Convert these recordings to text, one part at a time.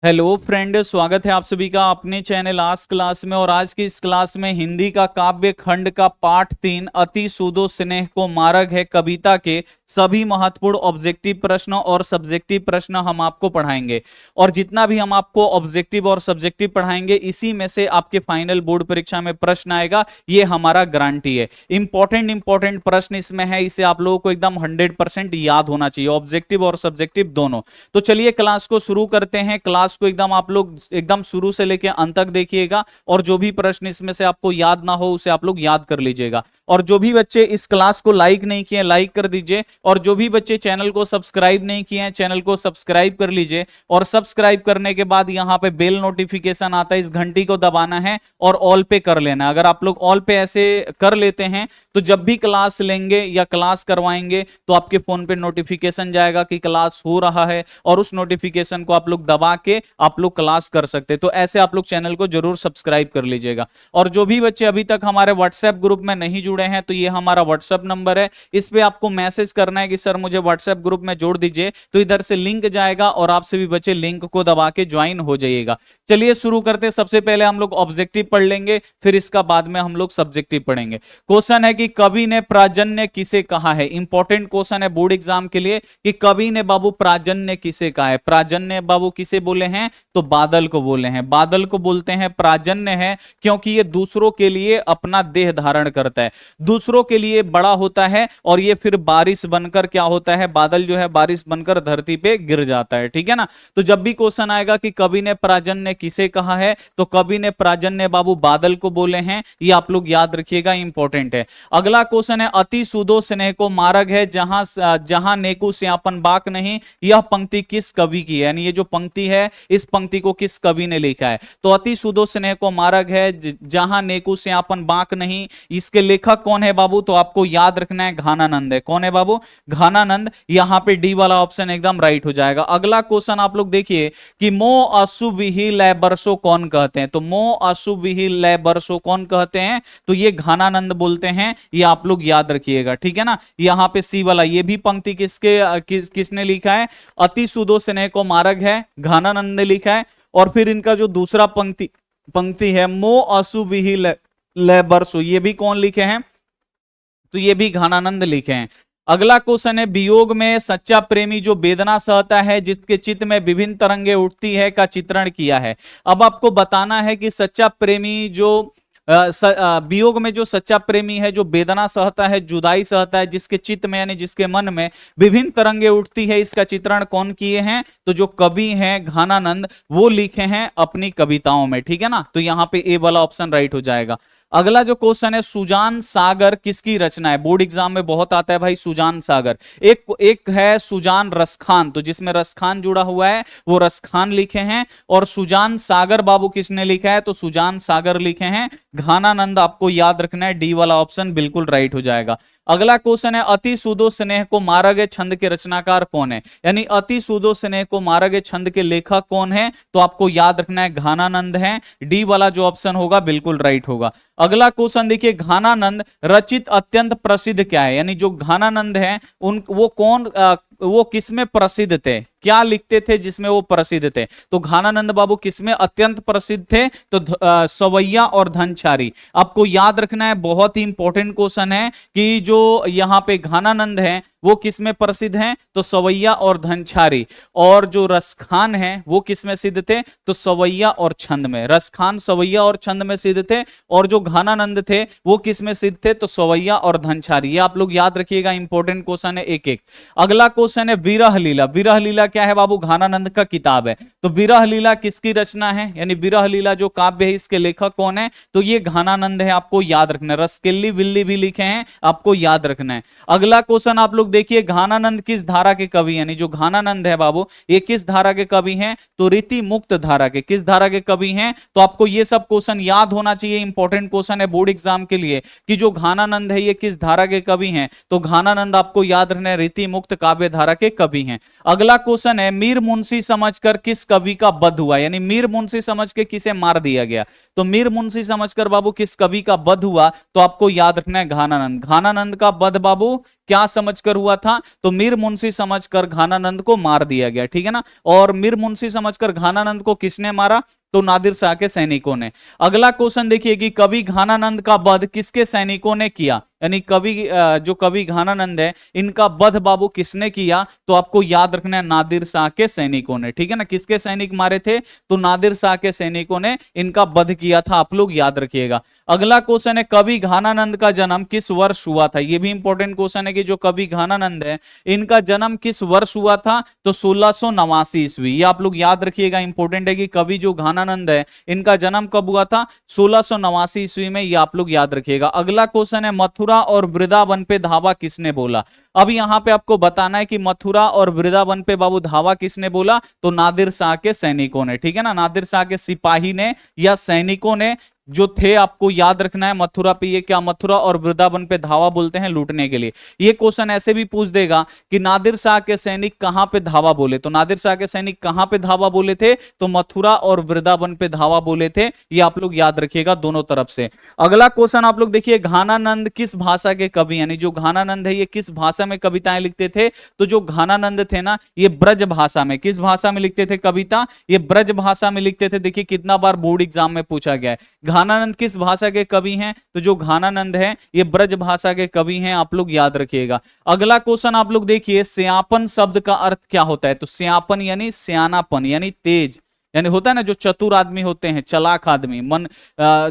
Hello friend, स्वागत है आप सभी का अपने चैनल आज क्लास में। और आज की इस क्लास में हिंदी का काव्य खंड का पाठ 3 अति सूदो स्नेह को मार्ग है कविता के सभी महत्वपूर्ण ऑब्जेक्टिव प्रश्न और सब्जेक्टिव प्रश्न हम आपको पढ़ाएंगे। और जितना भी हम आपको ऑब्जेक्टिव और सब्जेक्टिव पढ़ाएंगे इसी में से आपके फाइनल बोर्ड परीक्षा में प्रश्न आएगा, ये हमारा गारंटी है। इंपॉर्टेंट प्रश्न इसमें है, इसे आप लोगों को एकदम 100% याद होना चाहिए, ऑब्जेक्टिव और सब्जेक्टिव दोनों। तो चलिए क्लास को शुरू करते हैं। क्लास को एकदम आप लोग एकदम शुरू से लेकर अंत तक देखिएगा और जो भी प्रश्न इसमें से आपको याद ना हो उसे आप लोग याद कर लीजिएगा। और जो भी बच्चे इस क्लास को लाइक नहीं किए लाइक कर दीजिए, और जो भी बच्चे चैनल को सब्सक्राइब नहीं किए हैं चैनल को सब्सक्राइब कर लीजिए। और सब्सक्राइब करने के बाद यहां पे बेल नोटिफिकेशन आता है, इस घंटी को दबाना है और ऑल पे कर लेना है। अगर आप लोग ऑल पे ऐसे कर लेते हैं तो जब भी क्लास लेंगे या क्लास करवाएंगे तो आपके फोन पे नोटिफिकेशन जाएगा कि क्लास हो रहा है, और उस नोटिफिकेशन को आप लोग दबा के आप लोग क्लास कर सकते हैं। तो ऐसे आप लोग चैनल को जरूर सब्सक्राइब कर लीजिएगा। और जो भी बच्चे अभी तक हमारे व्हाट्सएप ग्रुप में नहीं जुड़े हैं तो ये हमारा व्हाट्सएप नंबर है, इस पे आपको मैसेज करना है कि सर मुझे व्हाट्सएप ग्रुप में जोड़ दीजिए, तो इधर से लिंक जाएगा और आप सभी बच्चे लिंक को दबा के ज्वाइन हो जाइएगा। चलिए शुरू करते हैं। सबसे पहले हम लोग ऑब्जेक्टिव पढ़ लेंगे, फिर इसका बाद में हम लोग सब्जेक्टिव पढ़ेंगे। क्वेश्चन है कि कवि ने प्राजन्य किसे कहा है। इंपॉर्टेंट क्वेश्चन है बोर्ड एग्जाम के लिए कि कवि ने बाबू प्राजन्य किसे कहा है। प्राजन्य बाबू किसे बोले हैं, तो बादल को बोले हैं। बादल को बोलते हैं प्राजन्य है क्योंकि ये दूसरों के लिए अपना देह धारण करता है, दूसरों के लिए बड़ा होता है, और ये फिर बारिश बनकर क्या होता है, बादल जो है बारिश बनकर धरती पे गिर जाता है। ठीक है ना। तो जब भी क्वेश्चन आएगा कि कवि ने प्राजन्य किसे कहा है, तो कवि ने प्राजन्य बाबू बादल को बोले हैं, ये आप लोग याद रखिएगा, इंपॉर्टेंट है। अगला क्वेश्चन है अति सूदो स्नेह को मार्ग है जहां नेकु स्यापन बाक नहीं, यह पंक्ति किस कवि की है। यानी ये जो पंक्ति है इस पंक्ति को किस कवि ने लिखा है। तो अति सूदो स्नेह को मार्ग है जहां नेकु स्यापन बाक नहीं, इसके लेखक कौन है बाबू, तो आपको याद रखना है घानानंद है। कौन है बाबू, घानानंद। यहां पे डी वाला ऑप्शन एकदम राइट हो जाएगा। अगला क्वेश्चन आप लोग देखिए कि मो अशुभिहि लय बरसो कौन कहते हैं। तो मो अशुभिहि लय बरसो कौन कहते हैं, तो ये घानानंद बोलते हैं, ये आप लोग याद रखिएगा। ठीक है ना। यहां पे सी वाला ये भी पंक्ति किसने लिखा है, अति सूदो स्नेह को मार्ग है घानानंद ने लिखा है। और फिर इनका जो दूसरा पंक्ति है मो अशुभिहि लय बरसो, ये भी कौन लिखे हैं, तो ये भी घानानंद लिखे हैं। अगला क्वेश्चन है वियोग में सच्चा प्रेमी जो वेदना सहता है जिसके चित्त में विभिन्न तरंगे उठती है का चित्रण किया है। अब आपको बताना है कि सच्चा प्रेमी जो वियोग में जो सच्चा प्रेमी है जो वेदना सहता है, जुदाई सहता है, जिसके चित्त में यानी जिसके मन में विभिन्न तरंगे उठती है, इसका चित्रण कौन किए हैं, तो जो कवि हैं घानानंद वो लिखे हैं अपनी कविताओं में। ठीक है ना। तो यहां पे ए वाला ऑप्शन राइट हो जाएगा। अगला जो क्वेश्चन है सुजान सागर किसकी रचना है। बोर्ड एग्जाम में बहुत आता है भाई सुजान सागर। एक है सुजान रसखान, तो जिसमें रसखान जुड़ा हुआ है वो रसखान लिखे हैं। और सुजान सागर बाबू किसने लिखा है, तो सुजान सागर लिखे हैं घानानंद। आपको याद रखना है डी वाला ऑप्शन बिल्कुल राइट हो जाएगा। अगला क्वेश्चन है अति सूदो स्नेह को मार्ग छंद के रचनाकार कौन है। यानी अति सूदो स्नेह को मार्ग छंद के लेखक कौन है, तो आपको याद रखना है घानानंद है। डी वाला जो ऑप्शन होगा बिल्कुल राइट होगा। अगला क्वेश्चन देखिए घानानंद रचित अत्यंत प्रसिद्ध क्या है। यानी जो घानानंद है वो किसमें प्रसिद्ध थे, क्या लिखते थे जिसमें वो प्रसिद्ध थे। तो घानानंद बाबू किसमें अत्यंत प्रसिद्ध थे, तो सवैया और धनछारी। आपको याद रखना है, बहुत ही इंपॉर्टेंट क्वेश्चन है कि जो यहां पे घानानंद है वो किसमें प्रसिद्ध हैं, तो सवैया और धनछारी। और जो रसखान है वो किसमें सिद्ध थे, तो सवैया और छंद में। रसखान सवैया और छंद में सिद्ध थे, और जो घानानंद थे वो किसमें सिद्ध थे, तो सवैया और धनछारी। ये आप लोग याद रखिएगा, इंपॉर्टेंट क्वेश्चन है एक एक। अगला क्वेश्चन है विरह लीला। विरह लीला क्या है बाबू, घानानंद का किताब है। तो विरह लीला किसकी रचना है, यानी विरह लीला जो काव्य है इसके लेखक कौन है, तो ये घानानंद है। आपको याद रखना है। रसकेली विल्ली भी लिखे हैं, आपको याद रखना है। अगला क्वेश्चन आप लोग देखिए घानानंद किस धारा के कवि, यानी जो घानानंद है बाबू ये किस धारा के कवि हैं, तो रीति मुक्त धारा के। किस धारा के कवि हैं, तो आपको ये सब क्वेश्चन याद होना चाहिए, इंपॉर्टेंट क्वेश्चन है बोर्ड एग्जाम के लिए कि जो घानानंद है ये किस धारा के कवि हैं। तो घानानंद आपको याद रखना है रीति मुक्त काव्य धारा के कवि हैं। अगला क्वेश्चन है मीर मुंशी समझकर किस कवि का वध हुआ, यानी मीर मुंशी समझ के किसे मार दिया गया। तो मीर मुंशी समझकर बाबू किस कवि का वध हुआ, तो आपको याद रखना है घानानंद। घानानंद का वध बाबू क्या समझकर हुआ था, तो मीर मुंशी समझकर घानानंद को मार दिया गया, ठीक है ना। और मीर मुंशी समझकर घानानंद को किसने मारा, तो नादिर शाह के सैनिकों ने। अगला क्वेश्चन देखिए कि कवि घानानंद का वध किसके सैनिकों ने किया, यानी कवि जो कवि घानानंद है इनका वध बाबू किसने किया, तो आपको याद रखना है नादिर शाह के सैनिकों ने, ठीक है ना। किसके सैनिक मारे थे, तो नादिर शाह के सैनिकों ने इनका वध किया था, आप लोग याद रखिएगा। अगला क्वेश्चन है कवि घानानंद का जन्म किस वर्ष हुआ था। यह भी इंपॉर्टेंट क्वेश्चन है कि जो कवि घानानंद है इनका जन्म किस वर्ष हुआ था, तो 1689 ईस्वी। ये आप लोग याद रखिएगा, इंपॉर्टेंट है कि कवि जो घानानंद है इनका जन्म कब हुआ था, 1689 ईस्वी में, ये आप लोग याद रखिएगा। अगला क्वेश्चन है मथुरा और वृंदावन पे धावा किसने बोला। अब यहां पे आपको बताना है कि मथुरा और वृंदावन पे बाबू धावा किसने बोला, तो नादिर शाह के सैनिकों ने, ठीक है ना। नादिर शाह के सिपाही ने या सैनिकों ने जो थे, आपको याद रखना है मथुरा पे ये क्या, मथुरा और वृंदावन पे धावा बोलते हैं लूटने के लिए। ये क्वेश्चन ऐसे भी पूछ देगा कि नादिर शाह के सैनिक कहां पे धावा बोले, तो नादिर शाह के सैनिक कहां पे धावा बोले थे, तो मथुरा और वृंदावन पे धावा बोले थे, ये आप लोग याद रखिएगा दोनों तरफ से। अगला क्वेश्चन आप लोग देखिए घानानंद किस भाषा के कवि, यानी जो घानानंद है ये किस भाषा में कविताएं लिखते थे, तो जो घानानंद थे ना ये ब्रज भाषा में, किस भाषा में लिखते थे कविता, ये ब्रज भाषा में लिखते थे। देखिए कितना बार बोर्ड एग्जाम में पूछा गया है घानानंद किस भाषा के कवि हैं, तो जो घानानंद है ये ब्रज भाषा के कवि हैं, आप लोग याद रखिएगा। अगला क्वेश्चन आप लोग देखिए स्यापन शब्द का अर्थ क्या होता है, तो स्यापन यानी सियानापन यानी तेज, यानी होता है ना जो चतुर आदमी होते हैं, चालाक आदमी, मन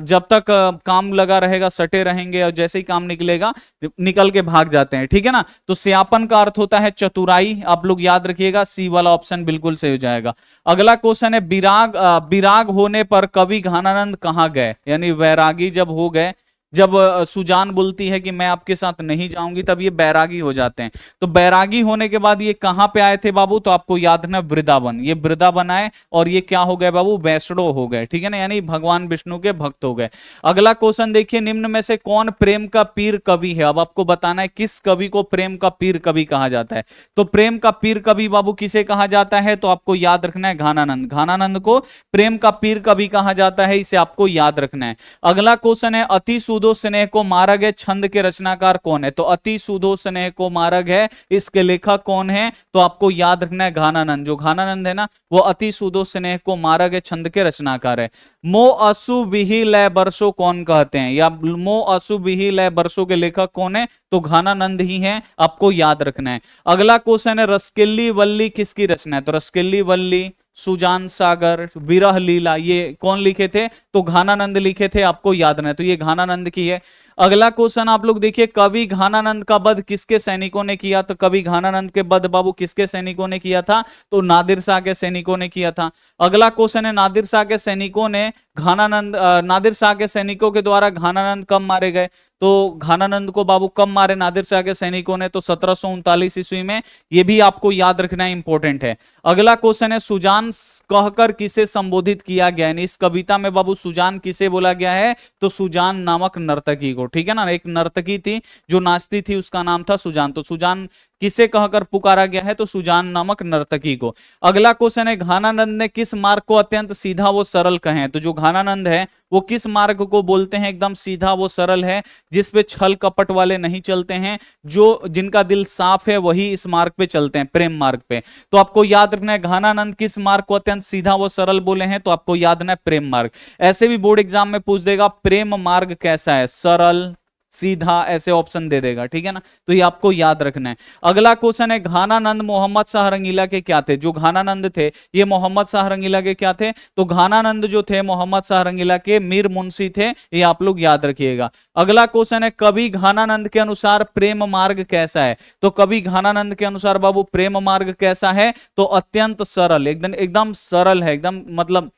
जब तक काम लगा रहेगा सटे रहेंगे और जैसे ही काम निकलेगा निकल के भाग जाते हैं, ठीक है ना। तो स्यापन का अर्थ होता है चतुराई, आप लोग याद रखिएगा, सी वाला ऑप्शन बिल्कुल सही हो जाएगा। अगला क्वेश्चन है विराग होने पर कवि घानानंद कहाँ गए, यानी वैरागी जब हो गए, जब सुजान बोलती है कि मैं आपके साथ नहीं जाऊंगी, तब ये बैरागी हो जाते हैं। तो बैरागी होने के बाद ये कहां पे आए थे बाबू, तो आपको याद रखना वृंदावन, ये वृंदावन आए और ये क्या हो गए बाबू, वैष्णव हो गए, ठीक है ना, यानी भगवान विष्णु के भक्त हो गए। अगला क्वेश्चन देखिए निम्न में से कौन प्रेम का पीर कवि है। अब आपको बताना है किस कवि को प्रेम का पीर कवि कहा जाता है, तो प्रेम का पीर कवि बाबू किसे कहा जाता है, तो आपको याद रखना है घानानंद। घानानंद को प्रेम का पीर कवि कहा जाता है, इसे आपको याद रखना है। अगला क्वेश्चन है अति सुदो स्नेह को मारग है छंद के रचनाकार कौन है, तो अति सुदो स्नेह को मारग है इसके लेखक कौन है, तो आपको याद रखना है घानानंद। जो घानानंद है ना वो अति सुदो स्नेह को मारग है छंद के रचनाकार है। मो असु बिहि लय बरसो कौन कहते हैं, या मो असु बिहि लय बरसो के लेखक कौन है, तो घानानंद ही है, आपको याद रखना है। अगला क्वेश्चन है रसकिल्ली वल्ली किसकी रचना है, तो रसकिल्ली वल्ली, सुजान सागर, विरह लीला, ये कौन लिखे थे, तो घानानंद लिखे थे, आपको याद रखना है, तो ये घानानंद की है। अगला क्वेश्चन आप लोग देखिए कवि घानानंद का वध किसके सैनिकों ने किया, तो कवि घानानंद के वध बाबू किसके सैनिकों ने किया था, तो नादिर शाह के सैनिकों ने किया था। अगला क्वेश्चन है नादिर शाह के सैनिकों ने नादिर शाह के सैनिकों के द्वारा घानानंद कब मारे गए, तो घानानंद को बाबू कब मारे नादिर शाह के सैनिकों ने, तो 1739 ईस्वी में, ये भी आपको याद रखना इंपॉर्टेंट है। अगला क्वेश्चन है सुजान कहकर किसे संबोधित किया गया, यानी इस कविता में बाबू सुजान किसे बोला गया है, तो सुजान नामक नर्तकी को, ठीक है ना, एक नर्तकी थी जो नाचती थी उसका नाम था सुजान, तो सुजान किसे कहकर पुकारा गया है, तो सुजान नामक नर्तकी को। अगला क्वेश्चन है घानानंद ने किस मार्ग को अत्यंत सीधा वो सरल कहे, तो जो घानानंद है वो किस मार्ग को बोलते हैं एकदम सीधा वो सरल है, जिसपे छल कपट वाले नहीं चलते हैं, जो जिनका दिल साफ है वही इस मार्ग पे चलते हैं, प्रेम मार्ग पे। तो आपको याद रखना है घानानंद किस मार्ग को अत्यंत सीधा वो सरल बोले हैं, तो आपको याद रखना है प्रेम मार्ग। ऐसे भी बोर्ड एग्जाम में पूछ देगा प्रेम मार्ग कैसा है, सरल, सीधा, ऐसे ऑप्शन दे देगा, ठीक है ना, तो ये आपको याद रखना है। अगला क्वेश्चन है घानानंद मोहम्मद शाह रंगीला के क्या थे, जो घानानंद थे ये मोहम्मद शाह रंगीला के क्या थे, तो घानानंद जो थे मोहम्मद शाह रंगीला के मीर मुंशी थे, ये आप लोग याद रखिएगा। अगला क्वेश्चन है कवि घानानंद के अनुसार प्रेम मार्ग कैसा है, तो कवि घानानंद के अनुसार बाबू प्रेम मार्ग कैसा है, तो अत्यंत सरल, एकदम सरल है, एकदम मतलब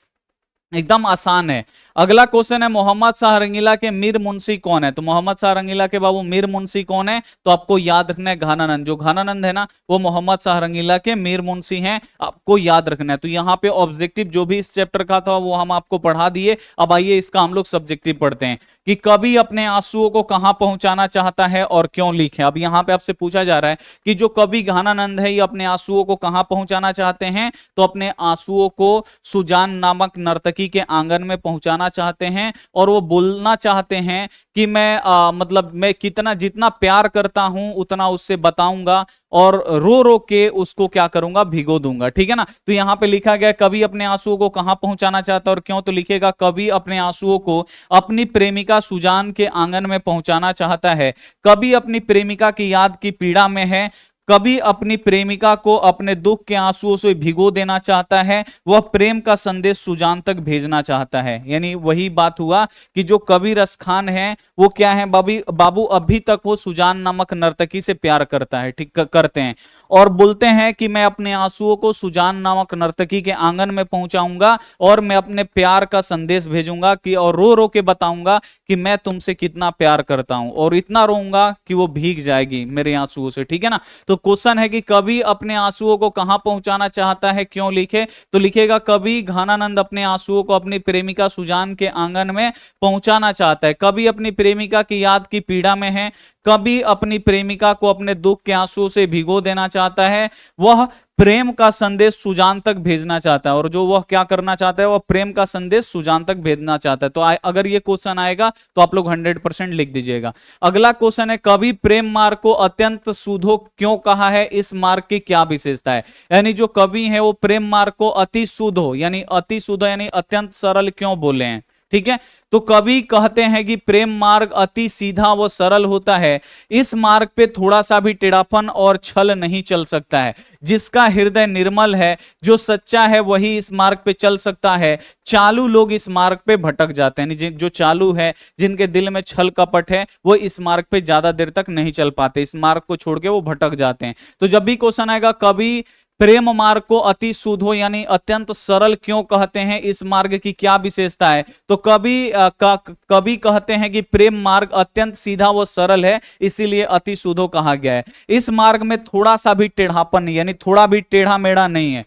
एकदम आसान है। अगला क्वेश्चन है मोहम्मद शाह रंगीला के मीर मुंशी कौन है? तो मोहम्मद शाह रंगीला के बाबू मीर मुंशी कौन है? तो आपको याद रखना है घानानंद। जो घानानंद है ना वो मोहम्मद शाह रंगीला के मीर मुंशी हैं, आपको याद रखना है। तो यहाँ पे ऑब्जेक्टिव जो भी इस चैप्टर का था वो हम आपको पढ़ा दिए। अब आइए इसका हम लोग सब्जेक्टिव पढ़ते हैं कि कवि अपने आंसुओं को कहां पहुंचाना चाहता है और क्यों लिखे। अब यहां पे आपसे पूछा जा रहा है कि जो कवि घानानंद है ये अपने आंसुओं को कहां पहुंचाना चाहते हैं? तो अपने आंसुओं को सुजान नामक नर्तकी के आंगन में पहुंचाना चाहते हैं और वो बोलना चाहते हैं कि मैं मतलब मैं कितना जितना प्यार करता हूं उतना उससे बताऊंगा और रो रो के उसको क्या करूंगा, भिगो दूंगा। ठीक है ना। तो यहां पे लिखा गया कवि अपने आंसुओं को कहां पहुंचाना चाहता है और क्यों। तो लिखेगा कवि अपने आंसुओं को अपनी प्रेमिका सुजान के आंगन में पहुंचाना चाहता है। कवि अपनी प्रेमिका की याद की पीड़ा में है। कवि अपनी प्रेमिका को अपने दुख के आंसुओं से भिगो देना चाहता है। वह प्रेम का संदेश सुजान तक भेजना चाहता है। यानी वही बात हुआ कि जो कवि रसखान है वो क्या है बाबू अभी तक वो सुजान नामक नर्तकी से प्यार करता है। ठीक करते हैं और बोलते हैं कि मैं अपने आंसुओं को सुजान नामक नर्तकी के आंगन में पहुंचाऊंगा और मैं अपने प्यार का संदेश भेजूंगा कि और रो रो के बताऊंगा कि मैं तुमसे कितना प्यार करता हूं और इतना रोऊंगा कि वो भीग जाएगी मेरे आंसुओं से। ठीक है ना। तो क्वेश्चन है कि कवि अपने आंसुओं को कहां पहुंचाना चाहता है, क्यों लिखे। तो लिखेगा कवि घानानंद अपने आंसुओं को अपनी प्रेमिका सुजान के आंगन में पहुंचाना चाहता है। कवि अपनी प्रेमिका की याद की पीड़ा में है। कवि अपनी प्रेमिका को अपने दुख के आंसुओं से भिगो देना चाहता है। वह प्रेम का संदेश सुजान तक भेजना चाहता है और जो वह क्या करना चाहता है वह प्रेम का संदेश सुजान तक भेजना चाहता है। तो अगर ये क्वेश्चन आएगा तो आप लोग 100% लिख दीजिएगा। अगला क्वेश्चन है कवि प्रेम मार्ग को अत्यंत सुधो क्यों कहा है, इस मार्ग की क्या विशेषता है। यानी जो कवि है वो प्रेम मार्ग को अति सुधो यानी अत्यंत सरल क्यों बोले हैं। ठीक है। तो कवि कहते हैं कि प्रेम मार्ग अति सीधा व सरल होता है। इस मार्ग पे थोड़ा सा भी टेढ़ापन और छल नहीं चल सकता है। जिसका हृदय निर्मल है, जो सच्चा है, वही इस मार्ग पे चल सकता है। चालू लोग इस मार्ग पे भटक जाते हैं। जो चालू है, जिनके दिल में छल कपट है, वो इस मार्ग पे ज्यादा देर तक नहीं चल पाते। इस मार्ग को छोड़ के वो भटक जाते हैं। तो जब भी क्वेश्चन आएगा कवि प्रेम मार्ग को अति शुद्धो यानी अत्यंत सरल क्यों कहते हैं, इस मार्ग की क्या विशेषता है। तो कवि कहते हैं कि प्रेम मार्ग अत्यंत सीधा व सरल है, इसीलिए अति शुद्धो कहा गया है। इस मार्ग में थोड़ा सा भी टेढ़ापन यानी थोड़ा भी टेढ़ा मेढ़ा नहीं है।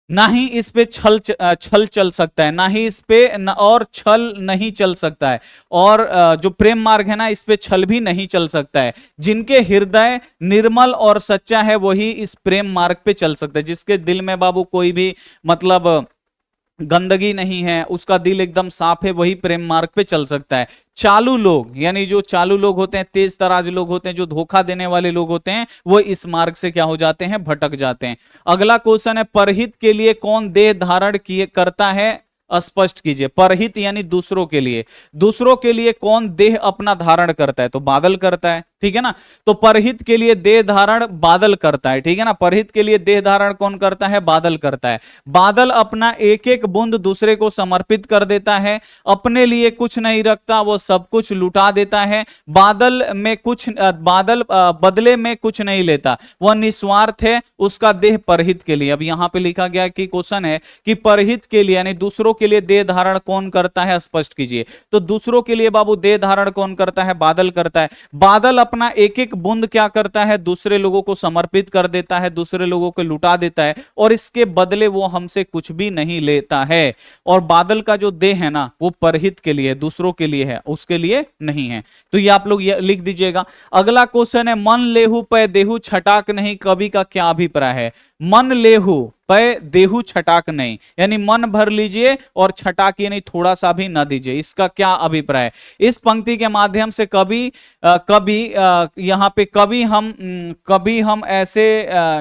ना ही इस पे छल चल सकता है, ना ही इस पे और छल नहीं चल सकता है। और जो प्रेम मार्ग है ना, इस पे छल भी नहीं चल सकता है। जिनके हृदय निर्मल और सच्चा है वही इस प्रेम मार्ग पे चल सकता है। जिसके दिल में बाबू कोई भी मतलब गंदगी नहीं है, उसका दिल एकदम साफ है, वही प्रेम मार्ग पे चल सकता है। चालू लोग यानी जो चालू लोग होते हैं, तेज तराज लोग होते हैं, जो धोखा देने वाले लोग होते हैं, वो इस मार्ग से क्या हो जाते हैं, भटक जाते हैं। अगला क्वेश्चन है परहित के लिए कौन देह धारण किए करता है, स्पष्ट कीजिए। परहित यानी दूसरों के लिए, दूसरों के लिए कौन देह अपना धारण करता है, तो बादल करता है। ठीक है ना। तो परहित के लिए देह धारण बादल करता है। ठीक है ना। परहित के लिए देह धारण कौन करता है, बादल करता है। बादल अपना एक एक बूंद दूसरे को समर्पित कर देता है, अपने लिए कुछ नहीं रखता, वो सब कुछ लुटा देता है। बादल बदले में कुछ नहीं लेता, वह निस्वार्थ है, उसका देह परहित के लिए। अब यहां पे लिखा गया कि क्वेश्चन है कि परहित के लिए यानी दूसरों के लिए देह धारण कौन करता है, स्पष्ट कीजिए। तो दूसरों के लिए बाबू देह धारण कौन करता है, बादल करता है। बादल अपना एक एक बूंद क्या करता है, दूसरे लोगों को समर्पित कर देता है, दूसरे लोगों को लुटा देता है और इसके बदले वो हमसे कुछ भी नहीं लेता है। और बादल का जो देह है ना, वो परहित के लिए, दूसरों के लिए है, उसके लिए नहीं है। तो ये आप लोग लिख दीजिएगा। अगला क्वेश्चन है मन लेहू पै देहू छटाक नहीं, कवि का क्या अभिप्राय है। मन लेहू पै देहू छटाक नहीं यानी मन भर लीजिए और छटाक यानी थोड़ा सा भी न दीजिए, इसका क्या अभिप्राय है। इस पंक्ति के माध्यम से यहाँ पे कभी हम ऐसे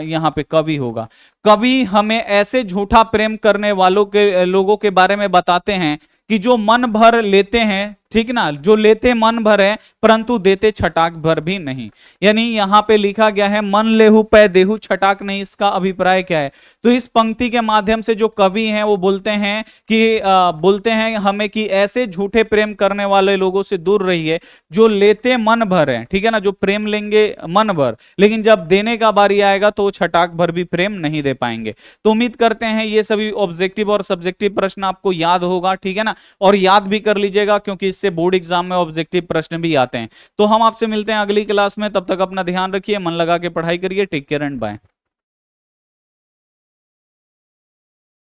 यहाँ पे कवि होगा, कवि हमें ऐसे झूठा प्रेम करने वालों के लोगों के बारे में बताते हैं कि जो मन भर लेते हैं ठीक ना, जो लेते मन भर है परंतु देते छटाक भर भी नहीं। यानी यहां पे लिखा गया है मन लेहु पै देहु छटाक नहीं, इसका अभिप्राय क्या है? तो इस पंक्ति के माध्यम से जो कवि हैं वो बोलते हैं कि बोलते हैं हमें कि ऐसे झूठे प्रेम करने वाले लोगों से दूर रहिए जो लेते मन भर है, ठीक है ना, जो प्रेम लेंगे मन भर, लेकिन जब देने का बारी आएगा तो छटाक भर भी प्रेम नहीं दे पाएंगे। तो उम्मीद करते हैं ये सभी ऑब्जेक्टिव और सब्जेक्टिव प्रश्न आपको याद होगा, ठीक है ना, और याद भी कर लीजिएगा क्योंकि इससे बोर्ड एग्जाम में ऑब्जेक्टिव प्रश्न भी आते हैं। तो हम आपसे मिलते हैं अगली क्लास में, तब तक अपना ध्यान रखिए, मन लगा के पढ़ाई करिए। Take care and bye.